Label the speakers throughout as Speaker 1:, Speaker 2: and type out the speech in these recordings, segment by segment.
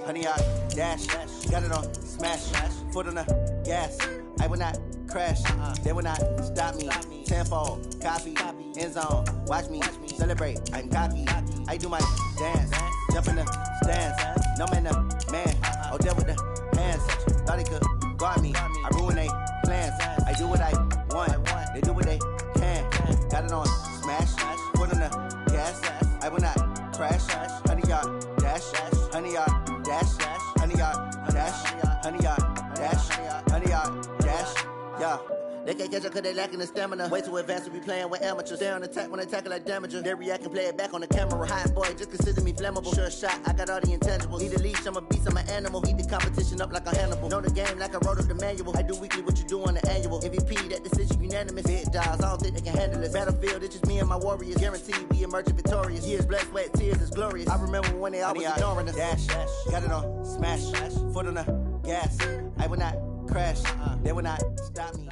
Speaker 1: 100-yard dash. Got it on smash. Foot on the gas. I will not crash. They will not stop me. Tenfold, copy, end zone. Watch me celebrate. I'm cocky. I do my dance. Jump in the stands. No man, the man. Oh, there with the hands. Thought he could guard me. I ruin they plans. I do what I want. They do what they can. Got it on smash. Foot on the gas. I will not crash. 100-yard dash. 100-yard dash. 100-yard dash. 100-yard dash. 100-yard dash. Yeah. They can't catch up cause they lacking the stamina. Way too advanced to be playing with amateurs. Stay on attack when they tackle like damager. They react and play it back on the camera. Hot boy, just consider me flammable. Sure shot, I got all the intangibles. Need a leash, I'm a beast, I'm an animal. Eat the competition up like a Hannibal. Know the game like I wrote up the manual. I do weekly what you do on the annual. MVP, that decision unanimous. Big dogs, I don't think they can handle it. Battlefield, it's just me and my warriors. Guaranteed we emerge victorious. Years, blood, sweat, tears, it's glorious. I remember when they always ignoring us. Dash, got it on smash. Foot on the gas. I will not crash. They will not stop me.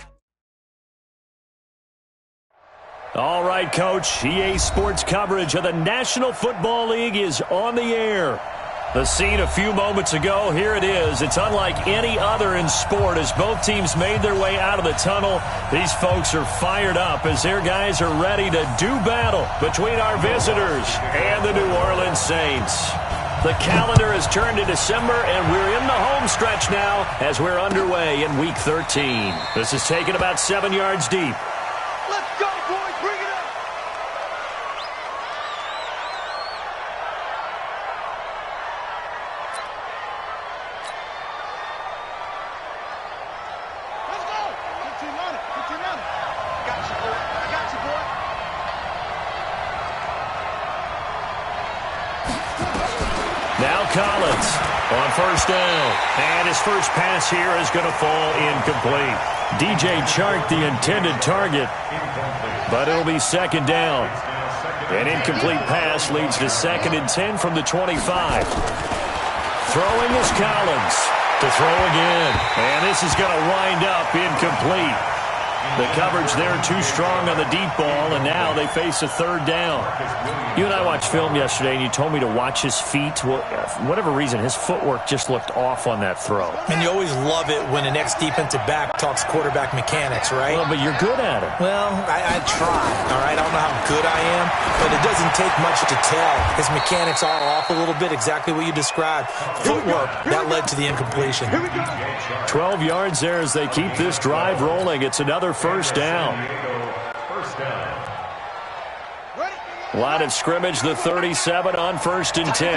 Speaker 2: All right, Coach. EA Sports coverage of the National Football League is on the air. The scene a few moments ago, here it is. It's unlike any other in sport as both teams made their way out of the tunnel. These folks are fired up as their guys are ready to do battle between our visitors and the New Orleans Saints. The calendar has turned to December, and we're in the home stretch now as we're underway in Week 13. This is taken about 7 yards deep.
Speaker 3: Let's go, boys! Bring it up! Let's go! Put your on it. Put your on it. I got you, boy. I got you, boy.
Speaker 2: Now Collins on first down. And his first pass here is going to fall incomplete. DJ Chark, the intended target, but it'll be second down. An incomplete pass leads to 2nd and 10 from the 25. Throwing is Collins to throw again. And this is going to wind up incomplete. The coverage there too strong on the deep ball, and now they face a 3rd down. You and I watched film yesterday, and you told me to watch his feet. Well, for whatever reason, his footwork just looked off on that throw.
Speaker 4: And you always love it when an ex-defensive back talks quarterback mechanics, right?
Speaker 2: Well, but you're good at it.
Speaker 4: Well, I try, all right? I don't know how good I am, but it doesn't take much to tell. His mechanics are off a little bit, exactly what you described. Footwork, that led to the incompletion.
Speaker 2: 12 yards there as they keep this drive rolling. It's another first down. Line of scrimmage, the 37 on 1st and 10.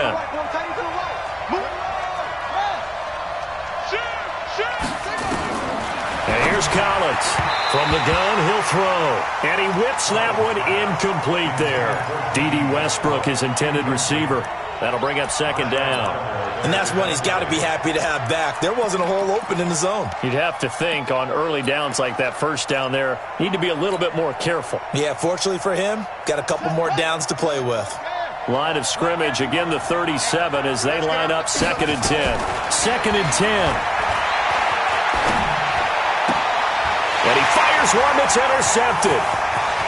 Speaker 2: And here's Collins. From the gun, he'll throw. And he whips that one incomplete there. D.D. Westbrook, his intended receiver. That'll bring up 2nd down.
Speaker 4: And that's one he's got to be happy to have back. There wasn't a hole open in the zone.
Speaker 2: You'd have to think on early downs like that first down there, need to be a little bit more careful.
Speaker 4: Yeah, fortunately for him, got a couple more downs to play with.
Speaker 2: Line of scrimmage, again the 37 as they line up 2nd and 10. 2nd and 10. And he fires one that's intercepted.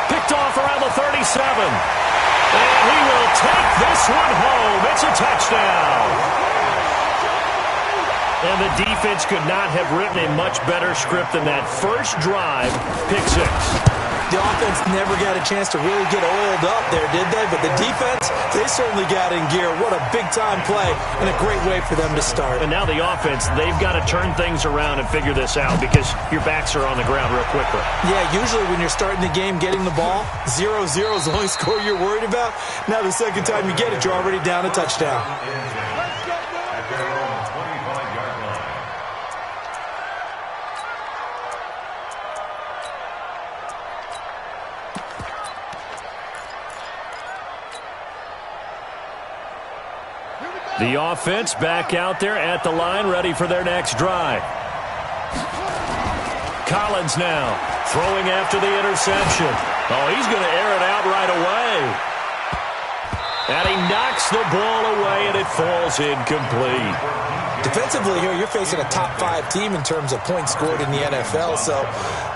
Speaker 2: Picked off around the 37. And he will take this one home. It's a touchdown. And the defense could not have written a much better script than that first drive, pick 6.
Speaker 4: The offense never got a chance to really get oiled up there, did they? But the defense, they certainly got in gear. What a big-time play and a great way for them to start.
Speaker 2: And now the offense, they've got to turn things around and figure this out because your backs are on the ground real quickly.
Speaker 4: Yeah, usually when you're starting the game getting the ball, 0-0 is the only score you're worried about. Now the second time you get it, you're already down a touchdown.
Speaker 2: The offense back out there at the line, ready for their next drive. Collins now throwing after the interception. Oh, he's going to air it out right away. And he knocks the ball away, and it falls incomplete.
Speaker 4: Defensively here, you're facing a top-5 team in terms of points scored in the NFL. So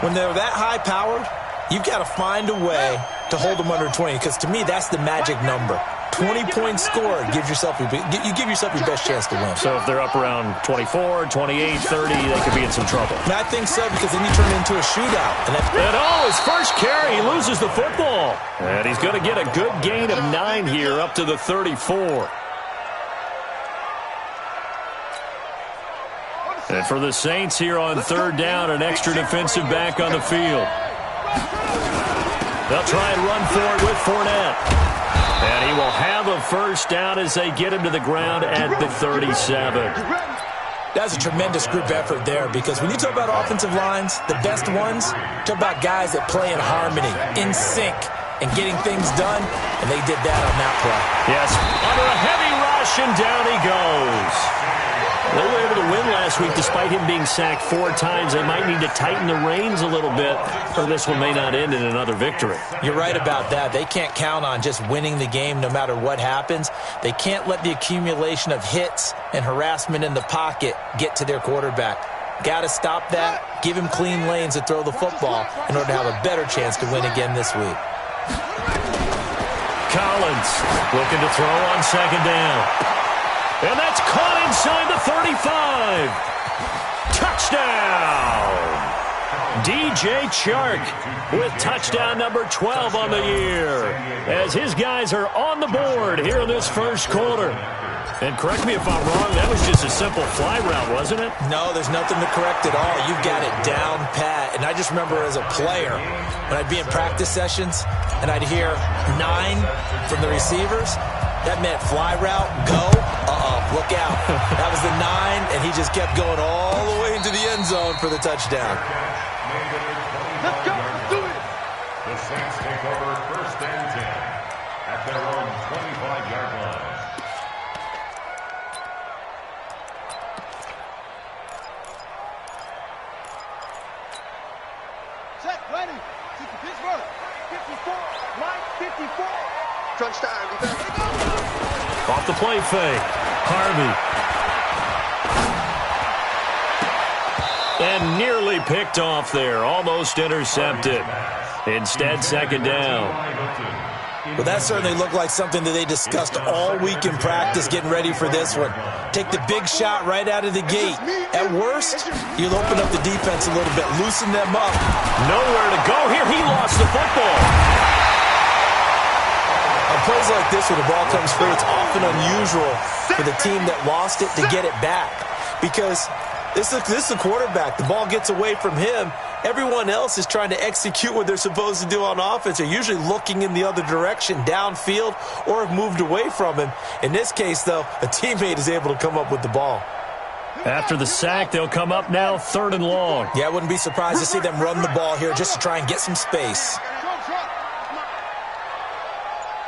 Speaker 4: when they're that high-powered, you've got to find a way to hold them under 20, because to me, that's the magic number. 20-point score, you give yourself your best chance to win.
Speaker 2: So if they're up around 24, 28, 30, they could be in some trouble.
Speaker 4: And I think so, because then you turn it into a shootout.
Speaker 2: And his first carry, he loses the football. And he's going to get a good gain of 9 here up to the 34. And for the Saints here on third down, an extra defensive back on the field. They'll try and run for it with Fournette. And he will have a first down as they get him to the ground at the 37.
Speaker 4: That's a tremendous group effort there, because when you talk about offensive lines, the best ones, talk about guys that play in harmony, in sync, and getting things done, and they did that on that play.
Speaker 2: Yes, under a heavy rush, and down he goes. They were able to win last week despite him being sacked 4 times. They might need to tighten the reins a little bit, or this one may not end in another victory.
Speaker 4: You're right about that. They can't count on just winning the game no matter what happens. They can't let the accumulation of hits and harassment in the pocket get to their quarterback. Got to stop that, give him clean lanes to throw the football in order to have a better chance to win again this week.
Speaker 2: Collins looking to throw on second down. And that's caught inside the 35. Touchdown! DJ Chark with touchdown number 12 on the year, as his guys are on the board here in this first quarter. And correct me if I'm wrong, that was just a simple fly route, wasn't it?
Speaker 4: No, there's nothing to correct at all. You've got it down pat. And I just remember as a player, when I'd be in practice sessions and I'd hear 9 from the receivers, that meant fly route, go, look out. That was the 9, and he just kept going all the way into the end zone for the touchdown.
Speaker 3: Let's go, let's do it.
Speaker 5: The Saints take over first and 10 at their own 25-yard line.
Speaker 3: Set, ready. Pittsburgh. 54, Mike, 54. Touchdown, defense.
Speaker 2: Off the play fake. Harvey. And nearly picked off there. Almost intercepted. Instead, second down.
Speaker 4: Well, that certainly looked like something that they discussed all week in practice getting ready for this one. Take the big shot right out of the gate. At worst, you'll open up the defense a little bit, loosen them up.
Speaker 2: Nowhere to go here. He lost the football.
Speaker 4: On plays like this, when the ball comes free, it's often unusual for the team that lost it to get it back, because this is the quarterback. The ball gets away from him. Everyone else is trying to execute what they're supposed to do on offense. They're usually looking in the other direction, downfield, or have moved away from him. In this case, though, a teammate is able to come up with the ball.
Speaker 2: After the sack, they'll come up now 3rd and long.
Speaker 4: Yeah, I wouldn't be surprised to see them run the ball here just to try and get some space.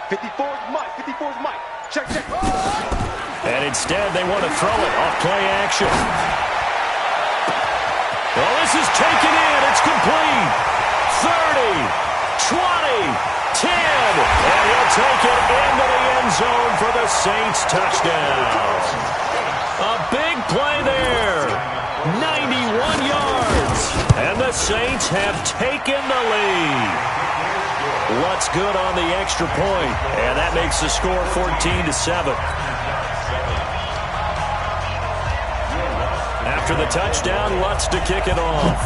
Speaker 3: 54 is Mike. 54 is Mike. Check.
Speaker 2: And instead, they want to throw it off play action. Well, this is taken in. It's complete. 30, 20, 10. And he'll take it into the end zone for the Saints touchdown. A big play there. 91 yards. And the Saints have taken the lead. Lutz good on the extra point, and that makes the score 14-7. After the touchdown, Lutz to kick it off.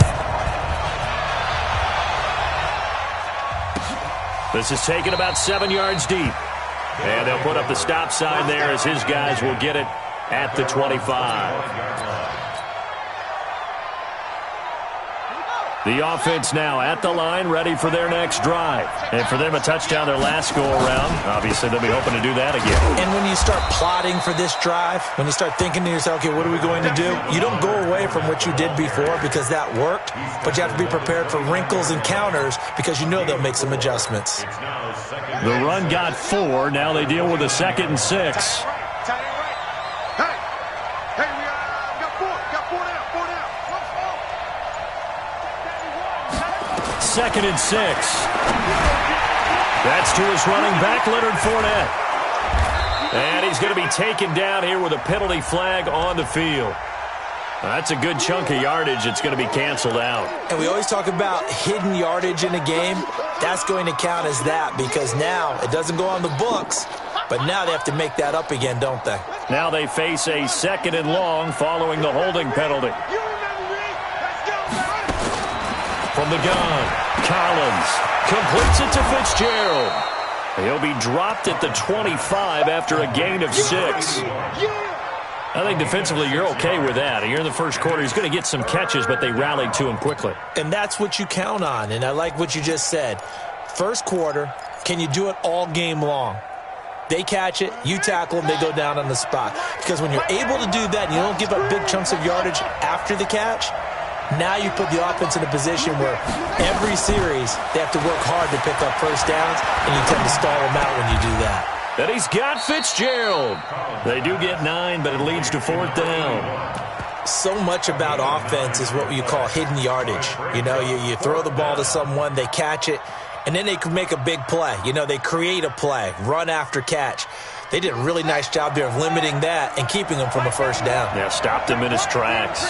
Speaker 2: This is taken about 7 yards deep, and they'll put up the stop sign there as his guys will get it at the 25. The offense now at the line, ready for their next drive. And for them, a touchdown their last go-around. Obviously, they'll be hoping to do that again.
Speaker 4: And when you start plotting for this drive, when you start thinking to yourself, okay, what are we going to do? You don't go away from what you did before because that worked, but you have to be prepared for wrinkles and counters because you know they'll make some adjustments.
Speaker 2: The run got 4. Now they deal with a 2nd and 6. Second and 6. That's to his running back, Leonard Fournette. And he's going to be taken down here with a penalty flag on the field. That's a good chunk of yardage. It's going to be canceled out.
Speaker 4: And we always talk about hidden yardage in a game. that's going to count as that because now it doesn't go on the books, but now they have to make that up again, don't they?
Speaker 2: Now they face a 2nd and long following the holding penalty. From the gun, Collins completes it to Fitzgerald. He'll be dropped at the 25 after a gain of 6. I think defensively you're okay with that. Here in the first quarter, he's going to get some catches, but they rallied to him quickly.
Speaker 4: And that's what you count on, and I like what you just said. First quarter, can you do it all game long? They catch it, you tackle them, they go down on the spot. Because when you're able to do that and you don't give up big chunks of yardage after the catch, now you put the offense in a position where every series they have to work hard to pick up first downs, and you tend to stall them out when you do that.
Speaker 2: And he's got Fitzgerald. They do get 9, but it leads to 4th down.
Speaker 4: So much about offense is what you call hidden yardage. You know, you throw the ball to someone, they catch it, and then they can make a big play. You know, they create a play, run after catch. They did a really nice job there of limiting that and keeping him from a first down.
Speaker 2: Yeah, stopped him in his tracks.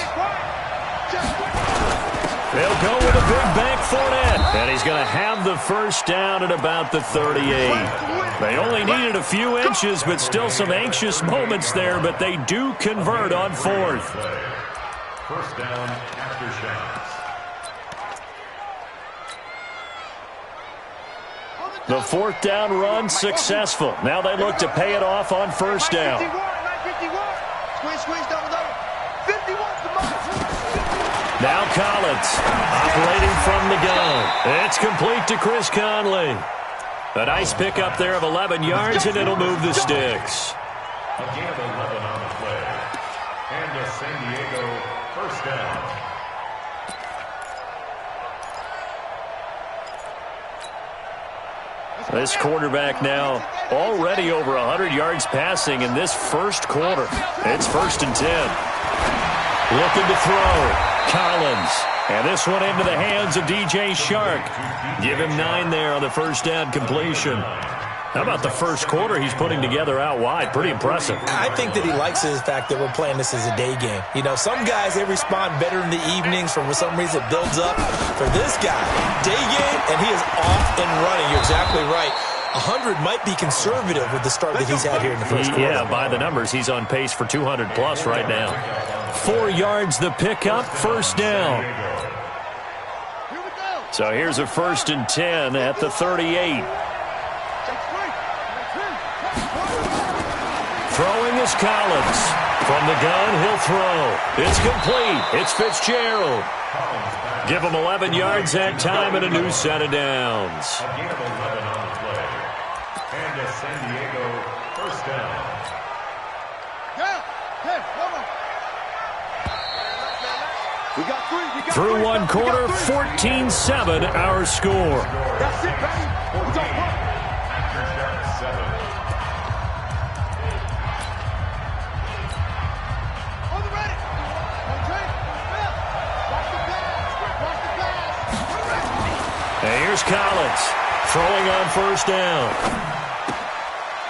Speaker 2: They'll go with a big back Fournette, and he's going to have the first down at about the 38. They only needed a few inches, but still some anxious moments there, but they do convert on 4th.
Speaker 5: First down after shots.
Speaker 2: The 4th down run successful. Now they look to pay it off on first down. Now Collins, operating from the gun. It's complete to Chris Conley. A nice pickup there of 11 yards, and it'll move the sticks.
Speaker 5: A gain of 11 on the play. And a San Diego first down.
Speaker 2: This quarterback now already over 100 yards passing in this first quarter. It's 1st and 10. Looking to throw. Collins. And this one into the hands of DJ Shark. Give him 9 there on the first down completion. How about the first quarter he's putting together out wide? Pretty impressive.
Speaker 4: I think that he likes the fact that we're playing this as a day game. You know, some guys, they respond better in the evenings. For some reason, it builds up. For this guy, day game, and he is off and running. You're exactly right. 100 might be conservative with the start that he's had here in the first quarter.
Speaker 2: Yeah, by the numbers, he's on pace for 200-plus right now. 4 yards the pickup, first down. So here's a 1st and 10 at the 38. Throwing is Collins. From the gun, he'll throw. It's complete. It's Fitzgerald. Give him 11 yards that time and a new set of downs.
Speaker 5: A gain of 11 on the play. And a San Diego first down.
Speaker 2: Through one quarter, 14-7 our score.
Speaker 3: That's it, baby. It's all right.
Speaker 5: After shot 7.
Speaker 3: On the ready. On track. Watch the pass.
Speaker 2: And here's Collins throwing on first down.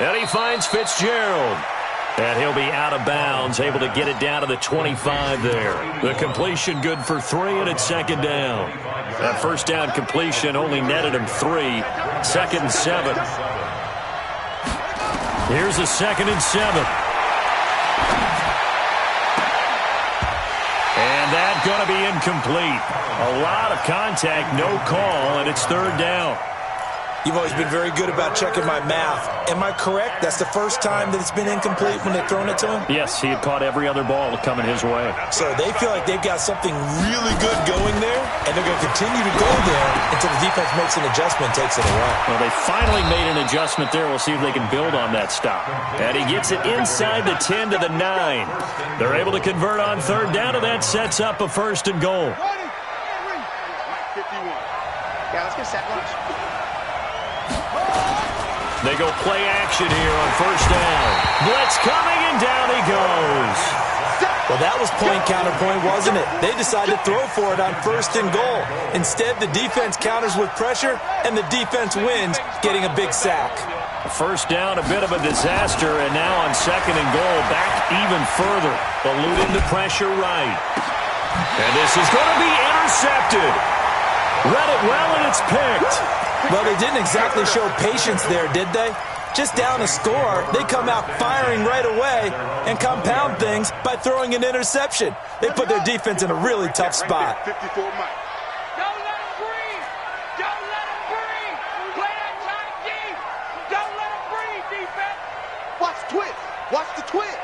Speaker 2: And he finds Fitzgerald. And he'll be out of bounds, able to get it down to the 25 there. The completion good for 3, and it's 2nd down. That first down completion only netted him 3. 2nd and 7. Here's a 2nd and 7. And that's going to be incomplete. A lot of contact, no call, and it's 3rd down.
Speaker 4: You've always been very good about checking my math. Am I correct? That's the first time that it's been incomplete when they've thrown it to him?
Speaker 2: Yes, he had caught every other ball coming his way.
Speaker 4: So they feel like they've got something really good going there, and they're going to continue to go there until the defense makes an adjustment, takes it away.
Speaker 2: Well, they finally made an adjustment there. We'll see if they can build on that stop. And he gets it inside the 10 to the 9. They're able to convert on 3rd down, and that sets up a 1st and goal.
Speaker 3: 51. Yeah, let's get set lunch.
Speaker 2: They go play action here on 1st down. Blitz coming, and down he goes.
Speaker 4: Well, that was point counterpoint, wasn't it? They decided to throw for it on 1st and goal. Instead, the defense counters with pressure, and the defense wins, getting a big sack.
Speaker 2: 1st down, a bit of a disaster, and now on 2nd and goal, back even further. Eluding the pressure right. And this is going to be intercepted. Read it well, and it's picked.
Speaker 4: Well, they didn't exactly show patience there, did they? Just down a score, they come out firing right away and compound things by throwing an interception. They put their defense in a really tough spot.
Speaker 3: 54 Mike.
Speaker 6: Don't let him breathe. Don't let him breathe. Play that tight deep. Don't let him breathe, defense.
Speaker 3: Watch the twist. Watch the twist.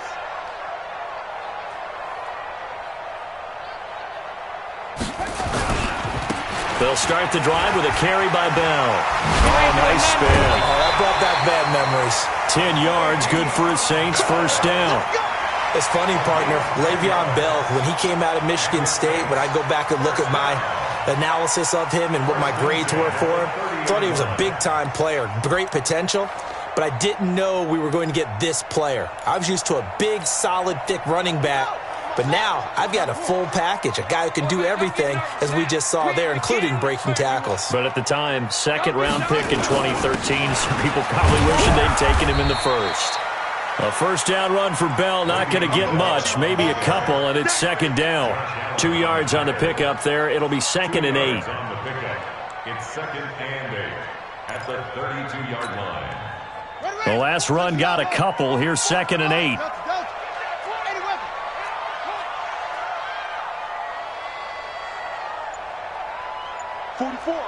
Speaker 2: They'll start the drive with a carry by Bell. Oh, nice spin.
Speaker 4: Oh, that brought back bad memories.
Speaker 2: 10 yards, good for his Saints, first down.
Speaker 4: It's funny, partner. Le'Veon Bell, when he came out of Michigan State, when I go back and look at my analysis of him and what my grades were for him, thought he was a big-time player, great potential, but I didn't know we were going to get this player. I was used to a big, solid, thick running back, but now I've got a full package, a guy who can do everything, as we just saw there, including breaking tackles.
Speaker 2: But at the time, second-round pick in 2013, some people probably wishing they'd taken him in the first. A first down run for Bell, not going to get much, maybe a couple, and it's second down. 2 yards on the pickup there. It'll be 2nd and 8.
Speaker 5: It's 2nd and 8 at the 32-yard line.
Speaker 2: The last run got a couple. Here's 2nd and 8.
Speaker 3: 44,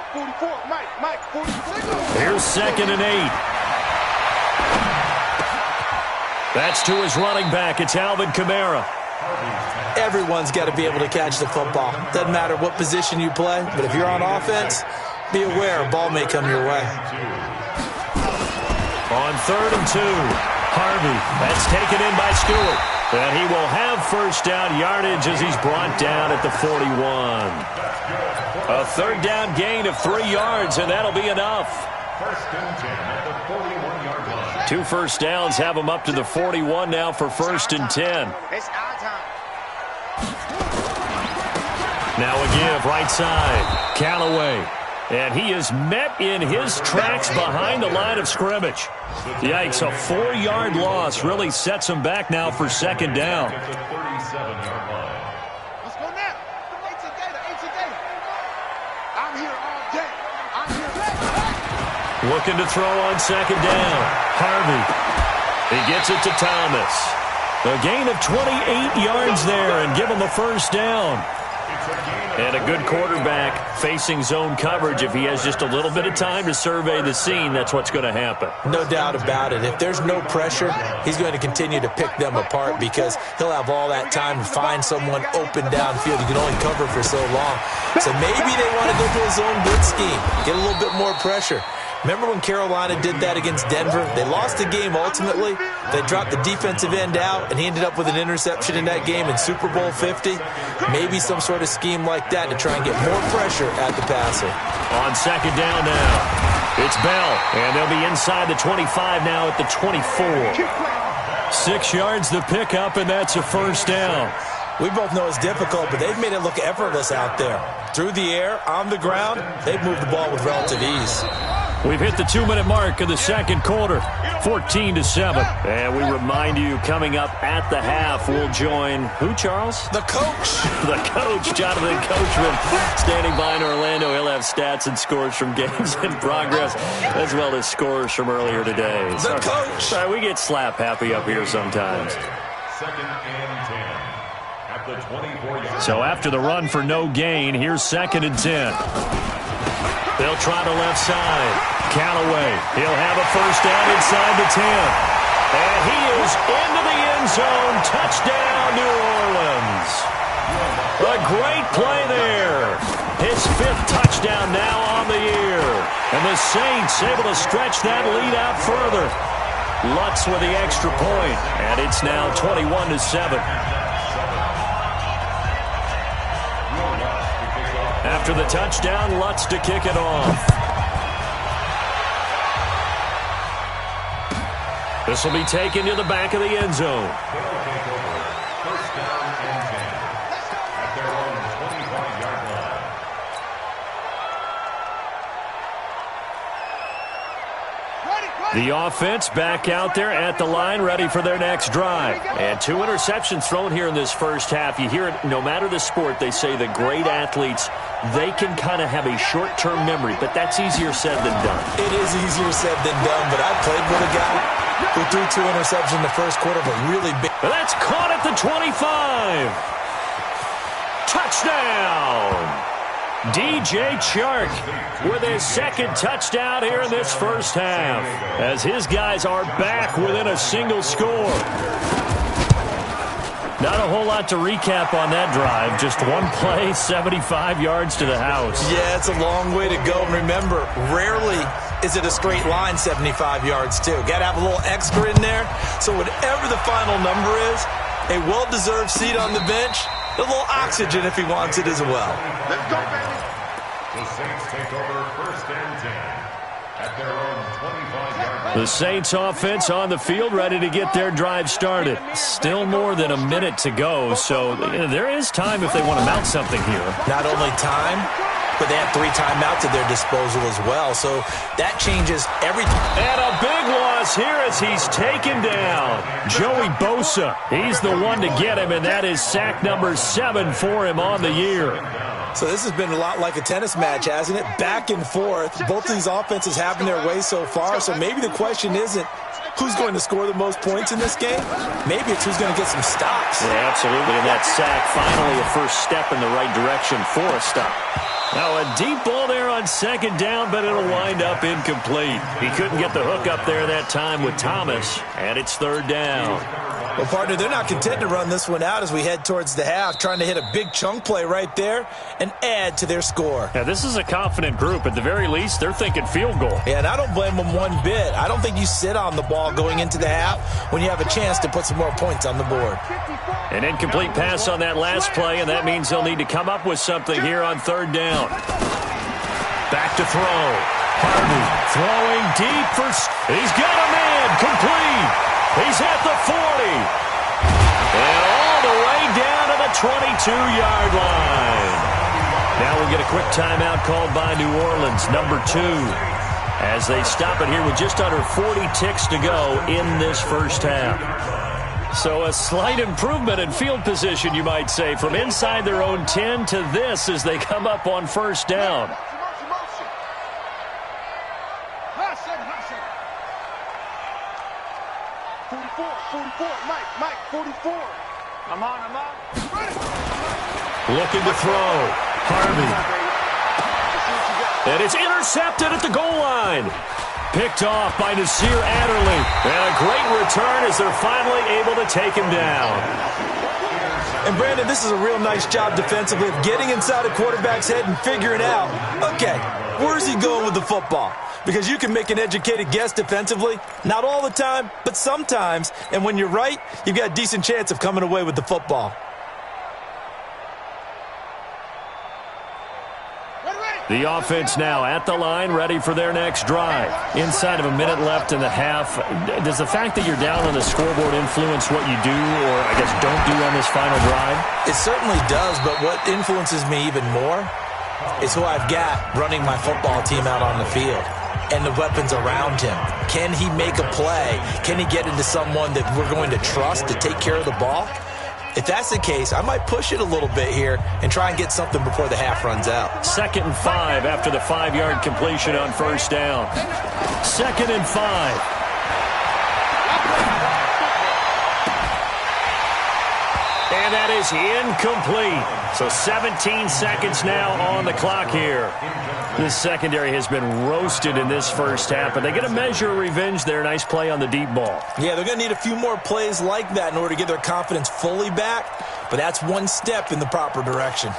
Speaker 3: Mike, 44.
Speaker 2: Here's 2nd and 8. That's to his running back. It's Alvin Kamara.
Speaker 4: Everyone's got to be able to catch the football. Doesn't matter what position you play, but if you're on offense, be aware a ball may come your way.
Speaker 2: On 3rd and 2, Harvey. That's taken in by Stewart. And he will have first down yardage as he's brought down at the 41. A third down gain of 3 yards, and that'll be enough.
Speaker 5: 1st and 10 at the 41-yard line.
Speaker 2: 2 first downs have him up to the 41 now for 1st and 10.
Speaker 6: It's our time.
Speaker 2: Now a give right side. Callaway. And he is met in his tracks behind the line of scrimmage. Yikes, a 4-yard loss really sets him back now for 2nd down.
Speaker 5: At the 37-yard line.
Speaker 3: Let's go now. Data. I'm here all day. I'm here.
Speaker 2: Looking to throw on 2nd down. Harvey. He gets it to Thomas. A gain of 28 yards there and give him a first down. And a good quarterback facing zone coverage. If he has just a little bit of time to survey the scene, that's what's going to happen.
Speaker 4: No doubt about it. If there's no pressure, he's going to continue to pick them apart because he'll have all that time to find someone open downfield. You can only cover for so long. So maybe they want to go to a zone blitz scheme, get a little bit more pressure. Remember when Carolina did that against Denver? They lost the game ultimately. They dropped the defensive end out, and he ended up with an interception in that game in Super Bowl 50. Maybe some sort of scheme like that to try and get more pressure at the passer.
Speaker 2: On 2nd down now, it's Bell, and they'll be inside the 25 now at the 24. 6 yards the pickup, and that's a first down.
Speaker 4: We both know it's difficult, but they've made it look effortless out there. Through the air, on the ground, they've moved the ball with relative ease.
Speaker 2: We've hit the 2-minute mark of the second quarter, 14-7. And we remind you, coming up at the half, we'll join who, Charles?
Speaker 4: The coach.
Speaker 2: The coach, Jonathan Coachman, standing by in Orlando. He'll have stats and scores from games in progress, as well as scores from earlier today.
Speaker 4: The coach.
Speaker 2: Sorry, we get slap happy up here sometimes.
Speaker 5: 2nd and 10 at the 24-yard.
Speaker 2: So after the run for no gain, here's 2nd and 10. They'll try to left side. Callaway. He'll have a first down inside the 10. And he is into the end zone. Touchdown, New Orleans. A great play there. His 5th touchdown now on the year. And the Saints able to stretch that lead out further. Lutz with the extra point. And it's now 21-7. After the touchdown, Lutz to kick it off. This will be taken to the back of the end zone.
Speaker 5: They'll take over. First down and 10 at their own 25-yard line.
Speaker 3: Ready.
Speaker 2: The offense back out there at the line, ready for their next drive. And 2 interceptions thrown here in this first half. You hear it, no matter the sport, they say the great athletes, they can kind of have a short-term memory, but that's easier said than done.
Speaker 4: It is easier said than done, but I played with a guy who threw 2 interceptions in the first quarter, but really big.
Speaker 2: But that's caught at the 25. Touchdown! DJ Chark with his second touchdown here in this first half, as his guys are back within a single score. Not a whole lot to recap on that drive. Just one play, 75 yards to the house.
Speaker 4: Yeah, it's a long way to go. And remember, rarely is it a straight line 75 yards, too. Got to have a little extra in there. So whatever the final number is, a well-deserved seat on the bench, a little oxygen if he wants it as well.
Speaker 3: Let's go, baby.
Speaker 5: The Saints take over 1st and 10 at their own 25-yard line.
Speaker 2: The Saints offense on the field, ready to get their drive started. Still more than a minute to go, so there is time if they want to mount something here.
Speaker 4: Not only time, but they have 3 timeouts at their disposal as well, so that changes everything.
Speaker 2: And a big loss here as he's taken down. Joey Bosa, he's the one to get him, and that is sack number 7 for him on the year.
Speaker 4: So this has been a lot like a tennis match, hasn't it? Back and forth. Both of these offenses having their way so far, so maybe the question isn't who's going to score the most points in this game. Maybe it's who's going to get some stops.
Speaker 2: Yeah, absolutely, and that sack finally a first step in the right direction for a stop. Now a deep ball there on 2nd down, but it'll wind up incomplete. He couldn't get the hook up there that time with Thomas, and it's 3rd down.
Speaker 4: Well, partner, they're not content to run this one out as we head towards the half, trying to hit a big chunk play right there and add to their score.
Speaker 2: Now, this is a confident group. At the very least, they're thinking field goal.
Speaker 4: Yeah, and I don't blame them one bit. I don't think you sit on the ball going into the half when you have a chance to put some more points on the board.
Speaker 2: An incomplete pass on that last play, and that means they'll need to come up with something here on 3rd down. Back to throw. Harden throwing deep for... He's got a man. Complete. He's at the 40. And all the way down to the 22-yard line. Now we'll get a quick timeout called by New Orleans, number 2, as they stop it here with just under 40 ticks to go in this first half. So a slight improvement in field position, you might say, from inside their own 10 to this as they come up on 1st down.
Speaker 3: Mike, 44. I'm on.
Speaker 2: Looking to throw. Harvey. And it's intercepted at the goal line. Picked off by Nasir Adderley. And a great return as they're finally able to take him down.
Speaker 4: And, Brandon, this is a real nice job defensively of getting inside a quarterback's head and figuring out, okay, where's he going with the football? Because you can make an educated guess defensively, not all the time, but sometimes. And when you're right, you've got a decent chance of coming away with the football.
Speaker 2: The offense now at the line, ready for their next drive. Inside of a minute left in the half, does the fact that you're down on the scoreboard influence what you do or, I guess, don't do on this final drive?
Speaker 4: It certainly does, but what influences me even more is who I've got running my football team out on the field and the weapons around him. Can he make a play? Can he get into someone that we're going to trust to take care of the ball? If that's the case, I might push it a little bit here and try and get something before the half runs out.
Speaker 2: 2nd and 5 after the 5-yard completion on 1st down. 2nd and 5. And that is incomplete. So 17 seconds now on the clock here. This secondary has been roasted in this first half, but they get a measure of revenge there. Nice play on the deep ball.
Speaker 4: Yeah, they're going to need a few more plays like that in order to get their confidence fully back, but that's one step in the proper direction.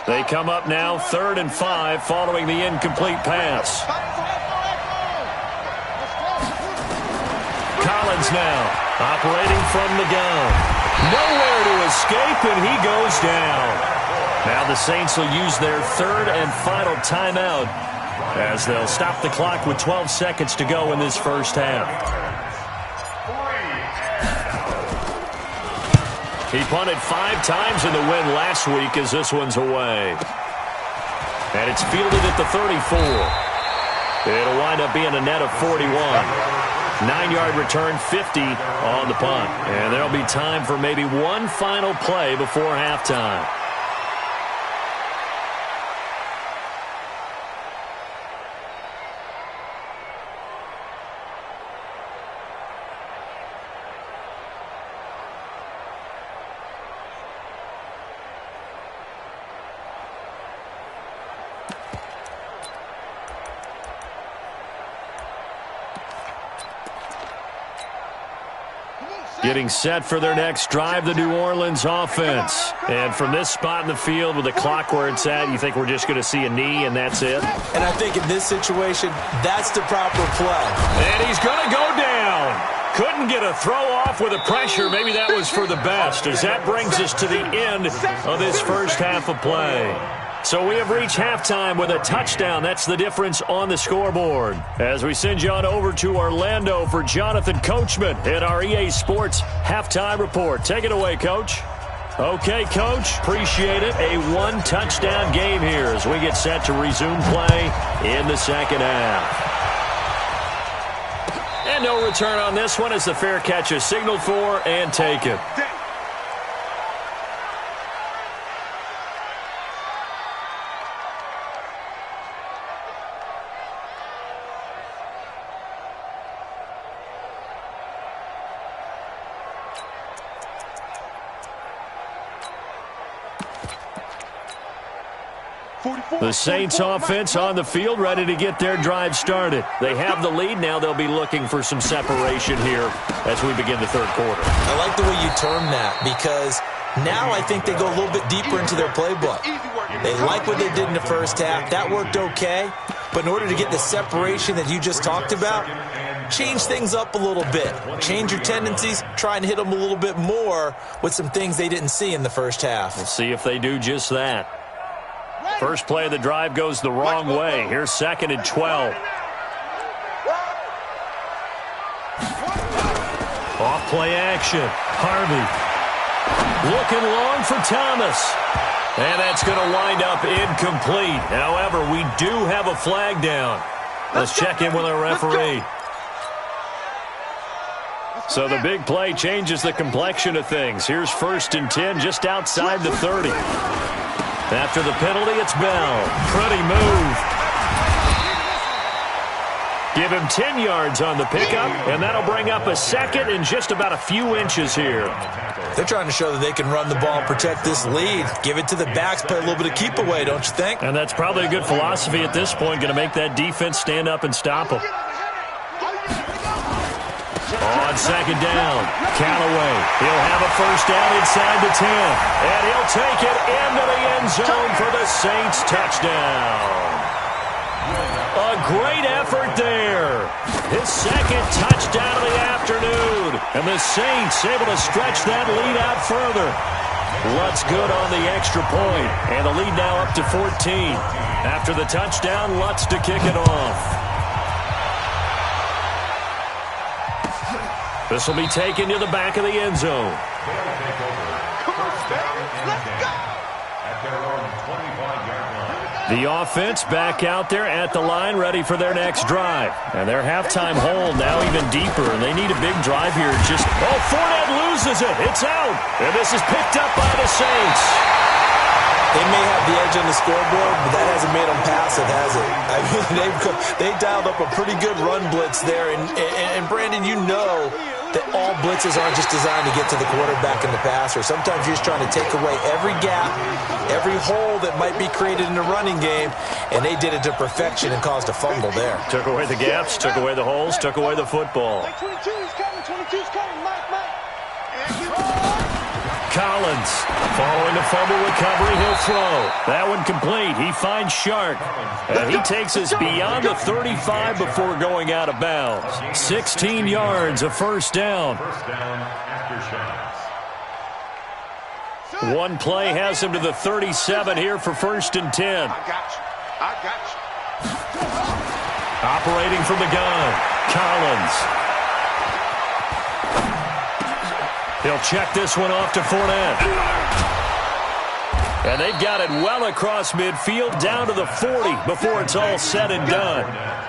Speaker 2: They come up now 3rd and 5 following the incomplete pass. Collins now operating from the gun. Nowhere to escape, and he goes down. Now the Saints will use their 3rd and final timeout as they'll stop the clock with 12 seconds to go in this first half. He punted 5 times in the win last week as this one's away. And it's fielded at the 34. It'll wind up being a net of 41. 9-yard return, 50 on the punt. And there'll be time for maybe one final play before halftime. Getting set for their next drive, the New Orleans offense. And from this spot in the field with the clock where it's at, you think we're just going to see a knee and that's it?
Speaker 4: And I think in this situation, that's the proper play.
Speaker 2: And he's going to go down. Couldn't get a throw off with the pressure. Maybe that was for the best, as that brings us to the end of this first half of play. So we have reached halftime with a touchdown. That's the difference on the scoreboard. As we send you on over to Orlando for Jonathan Coachman in our EA Sports Halftime Report. Take it away, Coach. Okay, Coach. Appreciate it. A one-touchdown game here as we get set to resume play in the second half. And no return on this one as the fair catch is signaled for and taken. The Saints offense on the field, ready to get their drive started. They have the lead. Now they'll be looking for some separation here as we begin the third quarter.
Speaker 4: I like the way you term that, because now I think they go a little bit deeper into their playbook. They like what they did in the first half. That worked okay. But in order to get the separation that you just talked about, change things up a little bit. Change your tendencies. Try and hit them a little bit more with some things they didn't see in the first half.
Speaker 2: We'll see if they do just that. First play of the drive goes the wrong way. Here's 2nd and 12. Off play action. Harvey. Looking long for Thomas. And that's going to wind up incomplete. However, we do have a flag down. Let's check in with our referee. So the big play changes the complexion of things. Here's 1st and 10 just outside the 30. After the penalty, it's Bell. Pretty move. Give him 10 yards on the pickup, and that'll bring up a 2nd and just about a few inches here.
Speaker 4: They're trying to show that they can run the ball, protect this lead. Give it to the backs, play a little bit of keep away, don't you think?
Speaker 2: And that's probably a good philosophy at this point, going to make that defense stand up and stop them. On 2nd down, Callaway. He'll have a first down inside the 10. And he'll take it into the end zone for the Saints touchdown. A great effort there. His 2nd touchdown of the afternoon. And the Saints able to stretch that lead out further. Lutz good on the extra point. And the lead now up to 14. After the touchdown, Lutz to kick it off. This will be taken to the back of the end zone. The offense back out there at the line, ready for their next drive. And their halftime hole now even deeper, and they need a big drive here. Fournette loses it. It's out. And this is picked up by the Saints.
Speaker 4: They may have the edge on the scoreboard, but that hasn't made them passive, has it? I mean, they dialed up a pretty good run blitz there. And Brandon, you know that all blitzes aren't just designed to get to the quarterback and the passer. Sometimes you're just trying to take away every gap, every hole that might be created in the running game, and they did it to perfection and caused a fumble there.
Speaker 2: Took away the gaps, took away the holes, took away the football.
Speaker 3: 22's coming, 22's coming, Mike.
Speaker 2: Collins, following the fumble recovery, he'll throw. That one complete. He finds Shark. And he takes us beyond the 35 before going out of bounds. 16 yards, a first down. One play has him to the 37 here for 1st and 10.
Speaker 3: I got you.
Speaker 2: Operating from the gun, Collins. He'll check this one off to Fournette. And they've got it well across midfield down to the 40 before it's all said and done.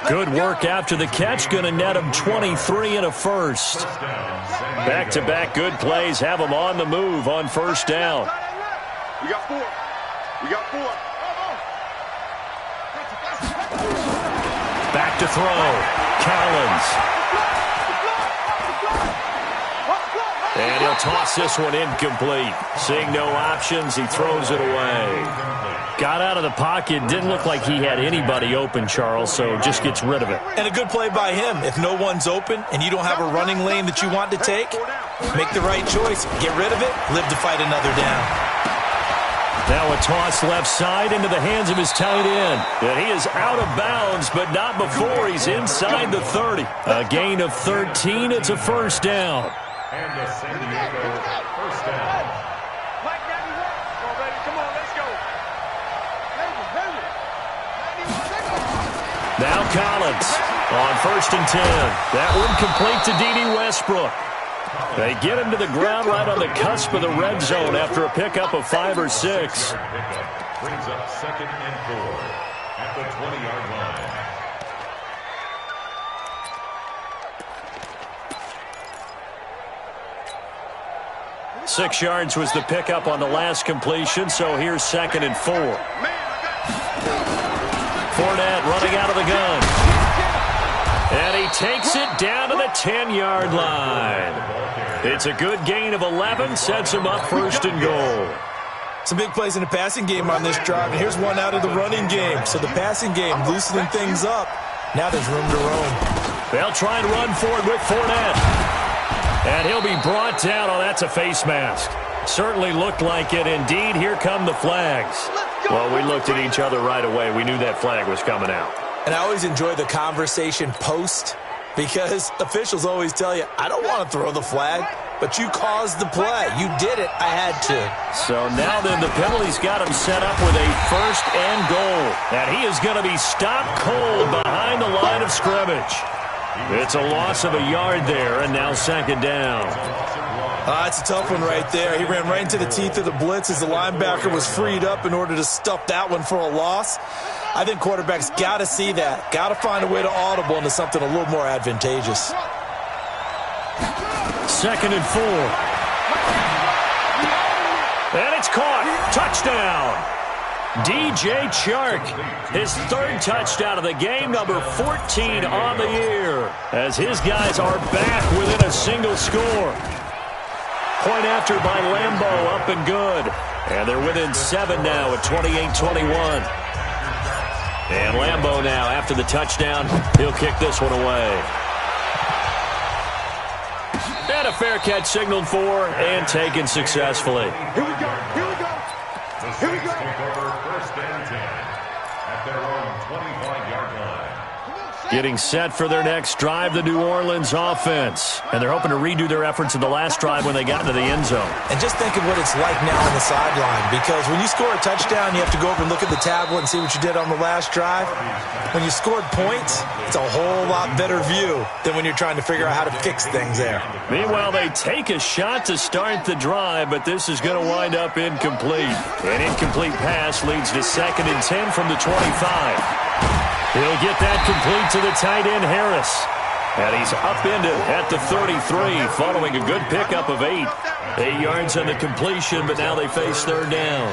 Speaker 2: Good work after the catch. Going to net him 23 and a first. Back-to-back good plays have him on the move on first down.
Speaker 3: We got 4. We got 4.
Speaker 2: Back to throw. Collins. And he'll toss this one incomplete. Seeing no options, he throws it away. Got out of the pocket. Didn't look like he had anybody open, Charles, so just gets rid of it.
Speaker 4: And a good play by him. If no one's open and you don't have a running lane that you want to take, make the right choice. Get rid of it. Live to fight another down.
Speaker 2: Now a toss left side into the hands of his tight end. And he is out of bounds, but not before he's inside the 30. A gain of 13. It's a first down.
Speaker 5: And the San Diego first down.
Speaker 6: Mike 91. Come on, baby. Come on, let's go.
Speaker 2: Now Collins on 1st and 10. That one complete to D.D. Westbrook. They get him to the ground right on the cusp of the red zone after a pickup of 5 or 6.
Speaker 5: Brings up 2nd and 4 at the 20-yard line.
Speaker 2: 6 yards was the pickup on the last completion, so here's 2nd and 4. Fournette running out of the gun. And he takes it down to the 10-yard line. It's a good gain of 11, sets him up 1st and goal.
Speaker 4: Some big plays in the passing game on this drive, and here's one out of the running game. So the passing game loosening things up. Now there's room to roam.
Speaker 2: They'll try and run for it with Fournette. And he'll be brought down. Oh, that's a face mask. Certainly looked like it. Indeed, here come the flags. Well, we looked at each other right away. We knew that flag was coming out.
Speaker 4: And I always enjoy the conversation post because officials always tell you, I don't want to throw the flag, but you caused the play. You did it. I had to.
Speaker 2: So now then the penalty's got him set up with a 1st and goal. And he is going to be stopped cold behind the line of scrimmage. It's a loss of a yard there, and now 2nd down.
Speaker 4: It's a tough one right there. He ran right into the teeth of the blitz as the linebacker was freed up in order to stuff that one for a loss. I think quarterbacks got to see that. Got to find a way to audible into something a little more advantageous.
Speaker 2: 2nd and 4. And it's caught. Touchdown. DJ Chark, his 3rd touchdown of the game, number 14 on the year, as his guys are back within a single score. Point after by Lambeau, up and good. And they're within 7 now at 28-21. And Lambeau now, after the touchdown, he'll kick this one away. And a fair catch signaled for and taken successfully.
Speaker 3: Here we go. Here we go.
Speaker 5: The Saints take over 1st and 10 at their own 25-yard line.
Speaker 2: Getting set for their next drive, the New Orleans offense. And they're hoping to redo their efforts in the last drive when they got into the end zone.
Speaker 4: And just think of what it's like now on the sideline, because when you score a touchdown, you have to go over and look at the tablet and see what you did on the last drive. When you scored points, it's a whole lot better view than when you're trying to figure out how to fix things there.
Speaker 2: Meanwhile, they take a shot to start the drive, but this is going to wind up incomplete. An incomplete pass leads to 2nd and 10 from the 25. He'll get that complete to the tight end, Harris. And he's upended at the 33 following a good pickup of 8. 8 yards on the completion, but now they face 3rd down.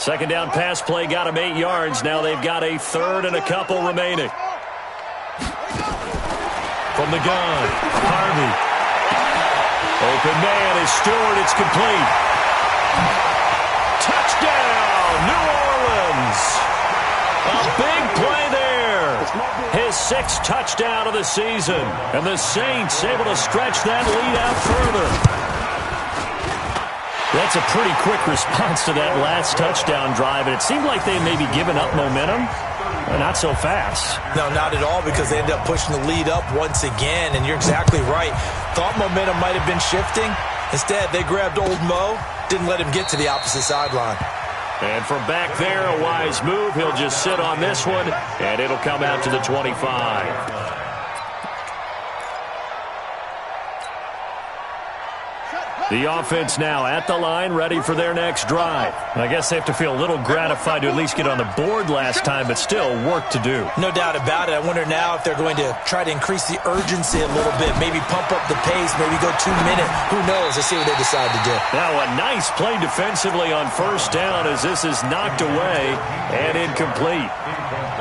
Speaker 2: 2nd down pass play got him 8 yards. Now they've got a 3rd and a couple remaining. From the gun, Harvey. Open man is Stewart. It's complete. Touchdown, New Orleans. A big play there. His 6th touchdown of the season. And the Saints able to stretch that lead out further. That's a pretty quick response to that last touchdown drive. And it seemed like they may be giving up momentum. Not so fast.
Speaker 4: No, not at all, because they ended up pushing the lead up once again. And you're exactly right. Thought momentum might have been shifting. Instead, they grabbed old Mo, didn't let him get to the opposite sideline.
Speaker 2: And from back there, a wise move. He'll just sit on this one, and it'll come out to the 25. The offense now at the line, ready for their next drive. I guess they have to feel a little gratified to at least get on the board last time, but still work to do.
Speaker 4: No doubt about it. I wonder now if they're going to try to increase the urgency a little bit, maybe pump up the pace, maybe go 2 minutes. Who knows? Let's see what they decide to do.
Speaker 2: Now a nice play defensively on first down as this is knocked away and incomplete.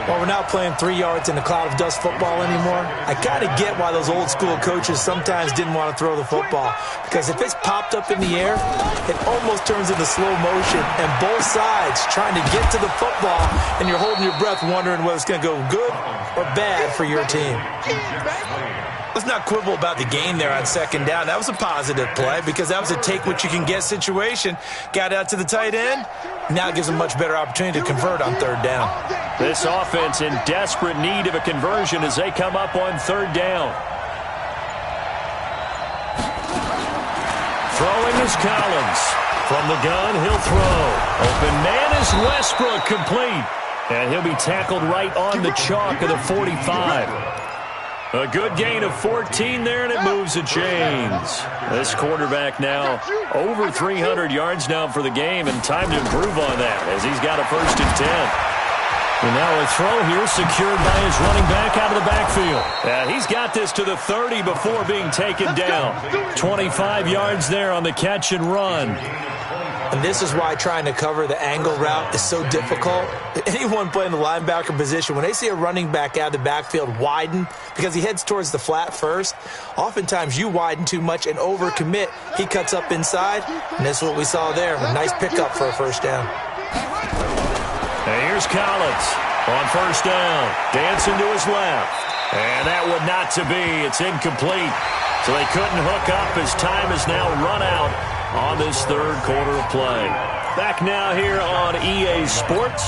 Speaker 4: Well, we're not playing 3 yards in a cloud of dust football anymore. I kind of get why those old school coaches sometimes didn't want to throw the football, because if it's popped up in the air, it almost turns into slow motion, and both sides trying to get to the football, and you're holding your breath wondering whether it's going to go good or bad for your team. Let's not quibble about the gain there on second down. That was a positive play because that was a take-what-you-can-get situation. Got out to the tight end. Now it gives them a much better opportunity to convert on third down.
Speaker 2: This offense in desperate need of a conversion as they come up on third down. Throwing is Collins. From the gun, he'll throw. Open man is Westbrook, complete. And he'll be tackled right on the chalk of the 45. A good gain of 14 there, and it moves the chains. This quarterback now over 300 yards now for the game, and time to improve on that as he's got a 1st and 10. And now a throw here secured by his running back out of the backfield. And he's got this to the 30 before being taken down. 25 yards there on the catch and run.
Speaker 4: And this is why trying to cover the angle route is so difficult. Anyone playing the linebacker position, when they see a running back out of the backfield widen, because he heads towards the flat first, oftentimes you widen too much and overcommit. He cuts up inside, and that's what we saw there. A nice pickup for a 1st down.
Speaker 2: And here's Collins on 1st down. Dancing to his left. And that would not to be. It's incomplete. So they couldn't hook up as time is now run out on this third quarter of play. Back now here on EA Sports,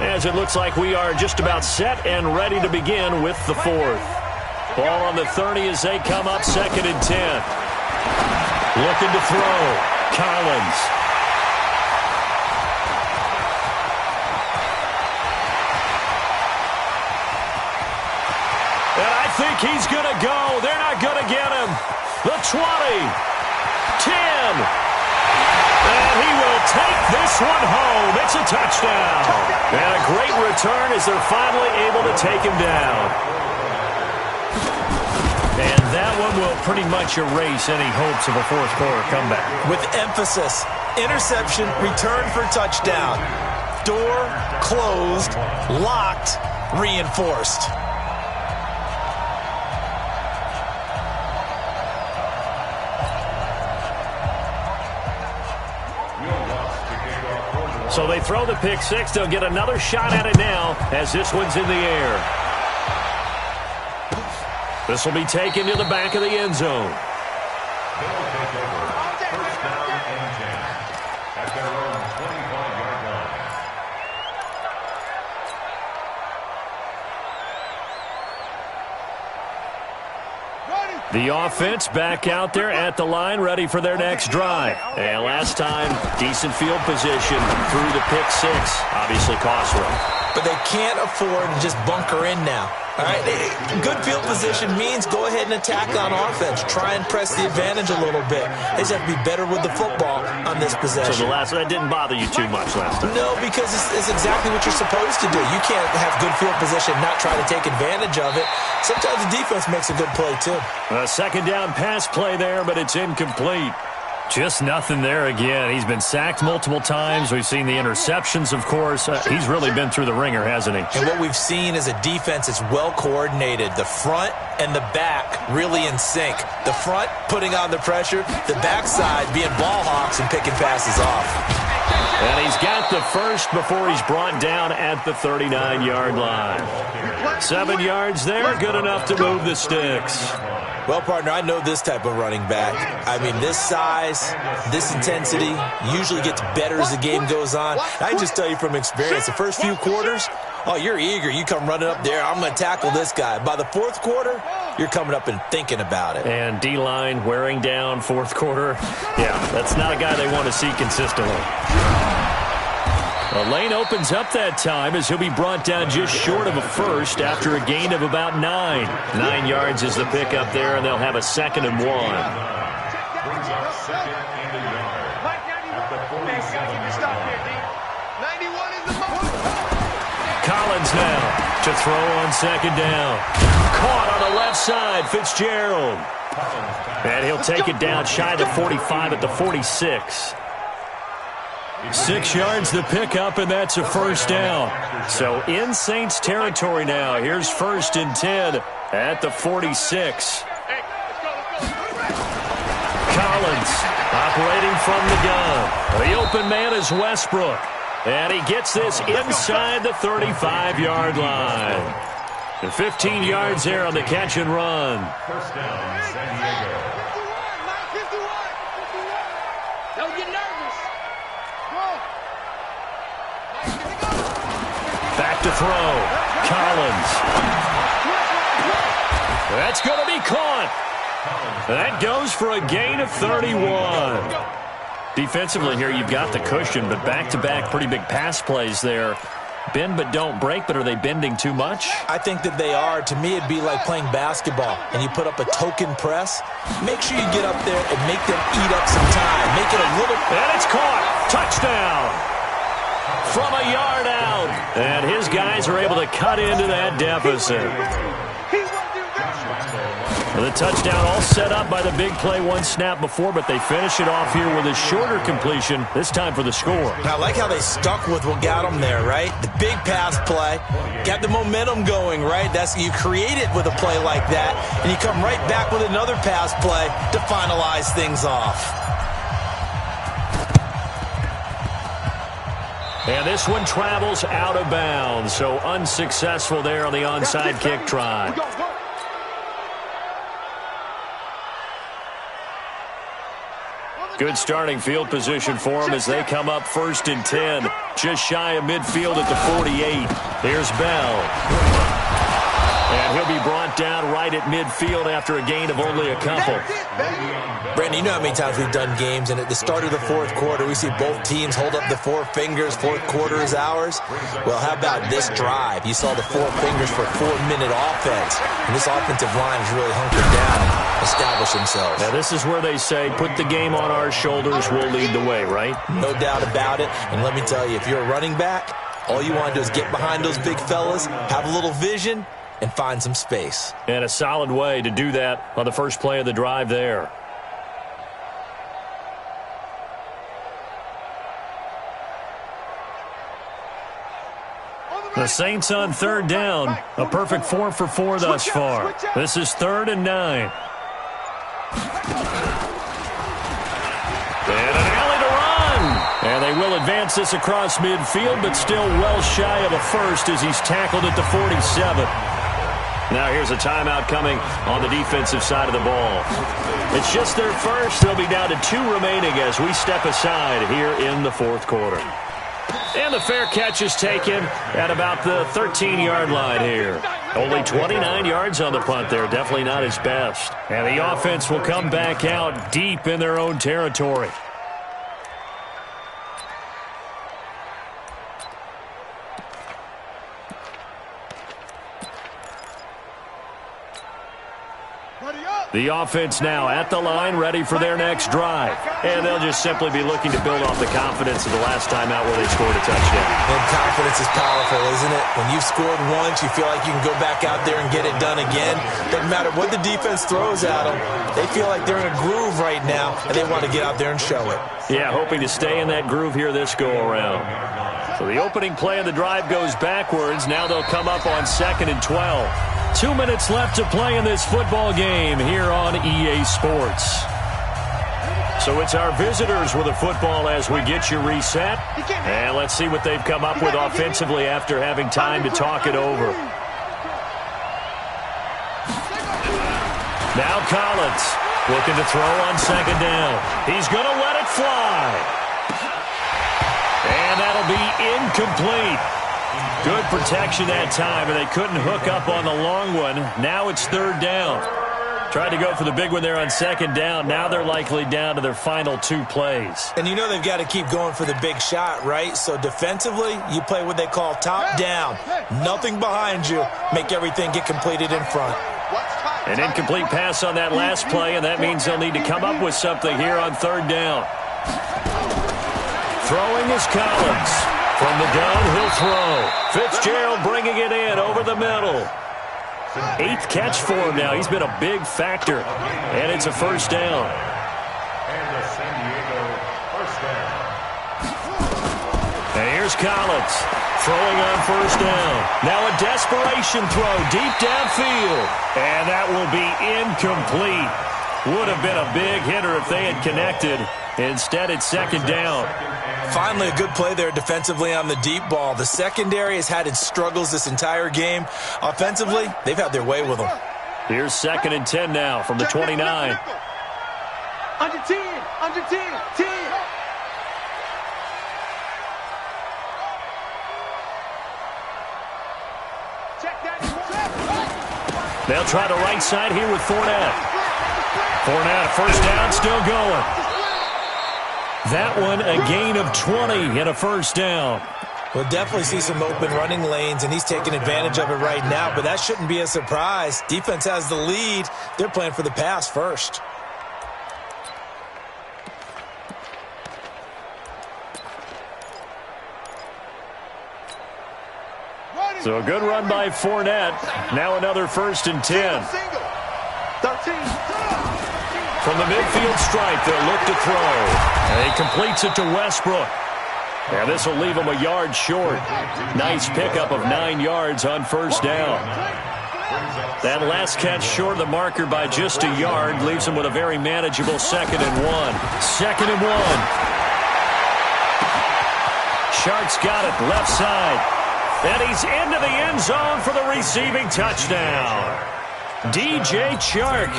Speaker 2: as it looks like we are just about set and ready to begin with the 4th. Ball on the 30 as they come up 2nd and 10. Looking to throw. Collins. And I think he's going to go. They're not going to get him. The 20. 10. And he will take this one home. It's a touchdown. And a great return as they're finally able to take him down. And that one will pretty much erase any hopes of a 4th quarter comeback.
Speaker 4: With emphasis, interception, return for touchdown. Door closed, locked, reinforced.
Speaker 2: So they throw the pick 6. They'll get another shot at it now as this one's in the air. This will be taken to the back of the end zone.
Speaker 5: They'll take over 1st down and 10 at their own 25-yard line. The offense back out there at the line, ready for their next drive. And last time, decent field position through the pick 6. Obviously costly.
Speaker 4: But they can't afford to just bunker in now. All right, good field position means go ahead and attack on offense. Try and press the advantage a little bit. They just have to be better with the football on this possession.
Speaker 2: So that didn't bother you too much last time?
Speaker 4: No, because it's exactly what you're supposed to do. You can't have good field position and not try to take advantage of it. Sometimes the defense makes a good play, too.
Speaker 2: A 2nd down pass play there, but it's incomplete. Just nothing there again. He's been sacked multiple times. We've seen the interceptions, of course. He's really been through the ringer, hasn't he?
Speaker 4: And what we've seen is a defense that's well coordinated. The front and the back really in sync. The front putting on the pressure, the backside being ball hawks and picking passes off.
Speaker 2: And he's got the 1st before he's brought down at the 39-yard line. 7 yards there, good enough to move the sticks.
Speaker 4: Well, partner, I know this type of running back. I mean, this size, this intensity usually gets better as the game goes on. I can just tell you from experience, the first few quarters, oh, you're eager. You come running up there, I'm going to tackle this guy. By the 4th quarter, you're coming up and thinking about it.
Speaker 2: And D-line wearing down 4th quarter. Yeah, that's not a guy they want to see consistently. The lane opens up that time as he'll be brought down just short of a 1st after a gain of about 9. 9 yards is the pickup there, and they'll have a 2nd and 1.
Speaker 3: Second and a yard. Mike 91. Man, you gotta get the stop here, D. 91 is the moment.
Speaker 2: Collins now to throw on second down. Caught on the left side, Fitzgerald. And he'll take it down shy of the 45 at the 46. 6 yards the pickup, and that's a first down. So in Saints territory now. Here's 1st and 10 at the 46. Collins operating from the gun. The open man is Westbrook. And he gets this inside the 35-yard line. And 15 yards there on the catch and run.
Speaker 3: First down, San Diego.
Speaker 6: 51. Don't get nervous.
Speaker 2: Back to throw. Collins. That's going to be caught. That goes for a gain of 31. Defensively here, you've got the cushion, but back-to-back pretty big pass plays there. Bend but don't break, but are they bending too much?
Speaker 4: I think that they are. To me, it'd be like playing basketball, and you put up a token press. Make sure you get up there and make them eat up some time. Make it a little...
Speaker 2: And it's caught. Touchdown. From a yard out. And his guys are able to cut into that deficit. The touchdown all set up by the big play one snap before, but they finish it off here with a shorter completion, this time for the score.
Speaker 4: I like how they stuck with what got them there, right? The big pass play, got the momentum going, right? You create it with a play like that, and you come right back with another pass play to finalize things off.
Speaker 2: And this one travels out of bounds, so unsuccessful there on the onside kick try. Good starting field position for them as they come up 1st and 10. Just shy of midfield at the 48. Here's Bell. And he'll be brought down right at midfield after a gain of only a couple.
Speaker 4: Brandon, you know how many times we've done games, and at the start of the 4th quarter, we see both teams hold up the 4 fingers, 4th quarter is ours. Well, how about this drive? You saw the 4 fingers for a 4-minute offense, and this offensive line is really hunkered down and established themselves.
Speaker 2: Now, this is where they say, put the game on our shoulders, we'll lead the way, right?
Speaker 4: No doubt about it, and let me tell you, if you're a running back, all you want to do is get behind those big fellas, have a little vision, and find some space.
Speaker 2: And a solid way to do that on the first play of the drive there. The Saints on 3rd down. A perfect 4 for 4 thus far. This is 3rd and 9. And an alley to run. And they will advance this across midfield, but still well shy of a first as he's tackled at the 47. Now here's a timeout coming on the defensive side of the ball. It's just their first. They'll be down to 2 remaining as we step aside here in the 4th quarter. And the fair catch is taken at about the 13-yard line here. Only 29 yards on the punt there. Definitely not his best. And the offense will come back out deep in their own territory. The offense now at the line, ready for their next drive. And they'll just simply be looking to build off the confidence of the last time out where they scored a touchdown.
Speaker 4: And confidence is powerful, isn't it? When you've scored once, you feel like you can go back out there and get it done again. Doesn't matter what the defense throws at them. They feel like they're in a groove right now, and they want to get out there and show it.
Speaker 2: Yeah, hoping to stay in that groove here this go-around. So the opening play of the drive goes backwards. Now they'll come up on 2nd and 12. 2 minutes left to play in this football game here on EA Sports. So it's our visitors with the football as we get you reset. And let's see what they've come up with offensively after having time to talk it over. Now Collins looking to throw on 2nd down. He's going to let it fly. And that'll be incomplete. Good protection that time, and they couldn't hook up on the long one. Now it's 3rd down. Tried to go for the big one there on 2nd down. Now they're likely down to their final 2 plays.
Speaker 4: And you know they've got to keep going for the big shot, right? So defensively, you play what they call top down. Nothing behind you. Make everything get completed in front.
Speaker 3: Watch time.
Speaker 2: An incomplete pass on that last play, and that means they'll need to come up with something here on third down. Throwing is Collins. From the gun, he'll throw. Fitzgerald bringing it in over the middle. 8th catch for him now. He's been a big factor, and it's a first down.
Speaker 5: And the San Diego first down.
Speaker 2: And here's Collins. Throwing on first down. Now a desperation throw deep downfield. And that will be incomplete. Would have been a big hitter if they had connected. Instead, it's second down.
Speaker 4: Finally, a good play there defensively on the deep ball. The secondary has had its struggles this entire game. Offensively, they've had their way with them.
Speaker 2: Here's 2nd and 10 now from the 29.
Speaker 6: Under 10, under 10, 10.
Speaker 2: They'll try the right side here with Fournette. Fournette, first down, still going. That one, a gain of 20 and a first down.
Speaker 4: We'll definitely see some open running lanes, and he's taking advantage of it right now, but that shouldn't be a surprise. Defense has the lead. They're playing for the pass first.
Speaker 2: So a good run by Fournette. Now another 1st and 10.
Speaker 6: 13.
Speaker 2: From the midfield stripe, they'll look to throw. And he completes it to Westbrook. And this will leave him a yard short. Nice pickup of 9 yards on first down. That last catch short of the marker by just a yard leaves him with a very manageable 2nd and 1. 2nd and 1. Shark's got it left side. And he's into the end zone for the receiving touchdown. DJ Chark,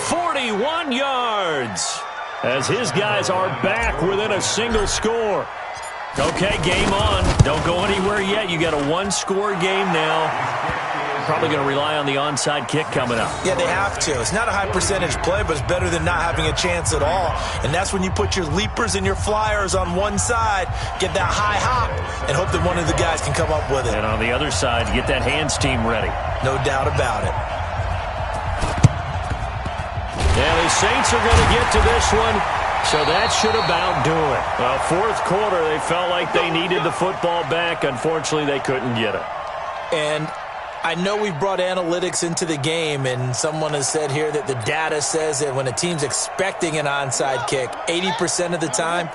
Speaker 2: 41 yards. As his guys are back within a single score. Okay, game on. Don't go anywhere yet. You got a 1-score game now. Probably going to rely on the onside kick coming up.
Speaker 4: Yeah, they have to. It's not a high percentage play, but it's better than not having a chance at all. And that's when you put your leapers and your flyers on one side, get that high hop, and hope that one of the guys can come up with it.
Speaker 2: And on the other side, get that hands team ready.
Speaker 4: No doubt about it.
Speaker 2: Yeah, the Saints are going to get to this one, so that should about do it. Well, 4th quarter, they felt like they needed the football back. Unfortunately, they couldn't get it.
Speaker 4: And I know we've brought analytics into the game, and someone has said here that the data says that when a team's expecting an onside kick, 80% of the time,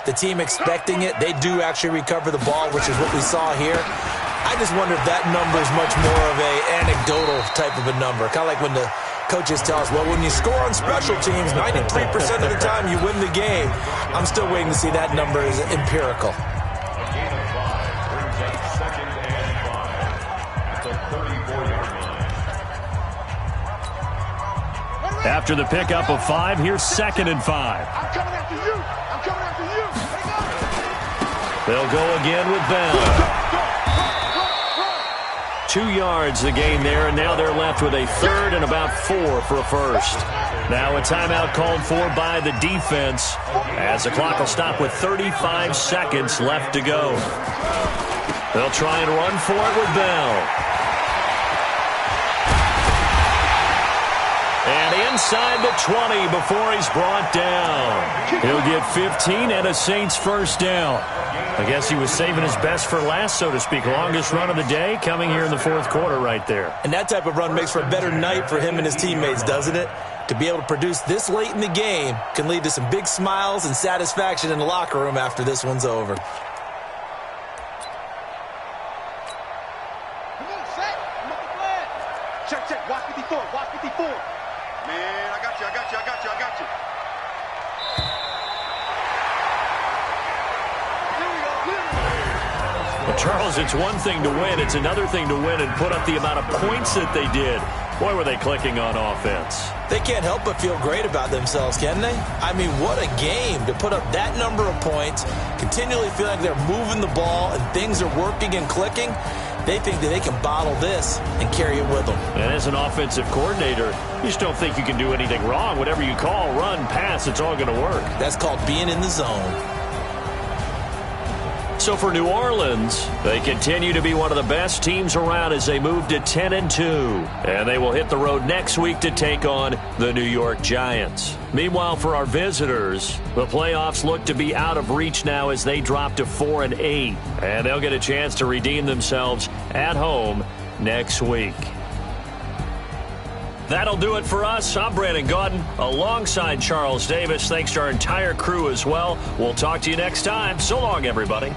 Speaker 4: the team expecting it, they do actually recover the ball, which is what we saw here. I just wonder if that number is much more of a anecdotal type of a number. Kind of like when the coaches tell us, well, when you score on special teams, 93% of the time you win the game. I'm still waiting to see that number is empirical.
Speaker 2: After the pickup of 5, here's 2nd and 5.
Speaker 6: I'm coming after you. I'm coming after you.
Speaker 2: They'll go again with Bell. 2 yards the gain there, and now they're left with a 3rd and about 4 for a first. Now a timeout called for by the defense as the clock will stop with 35 seconds left to go. They'll try and run for it with Bell. And inside the 20 before he's brought down. He'll get 15 and a Saints first down. I guess he was saving his best for last, so to speak. Longest run of the day coming here in the 4th quarter right there.
Speaker 4: And that type of run makes for a better night for him and his teammates, doesn't it? To be able to produce this late in the game can lead to some big smiles and satisfaction in the locker room after this one's over.
Speaker 6: Check, check. Watch 54. Watch 54. Man, I got you.
Speaker 2: Well, Charles, it's one thing to win. It's another thing to win and put up the amount of points that they did. Boy, were they clicking on offense.
Speaker 4: They can't help but feel great about themselves, can they? I mean, what a game to put up that number of points, continually feel like they're moving the ball and things are working and clicking. They think that they can bottle this and carry it with them.
Speaker 2: And as an offensive coordinator, you just don't think you can do anything wrong. Whatever you call, run, pass, it's all going to work.
Speaker 4: That's called being in the zone.
Speaker 2: So for New Orleans, they continue to be one of the best teams around as they move to 10-2. And they will hit the road next week to take on the New York Giants. Meanwhile, for our visitors, the playoffs look to be out of reach now as they drop to 4-8. And they'll get a chance to redeem themselves at home next week. That'll do it for us. I'm Brandon Gaudin alongside Charles Davis. Thanks to our entire crew as well. We'll talk to you next time. So long, everybody.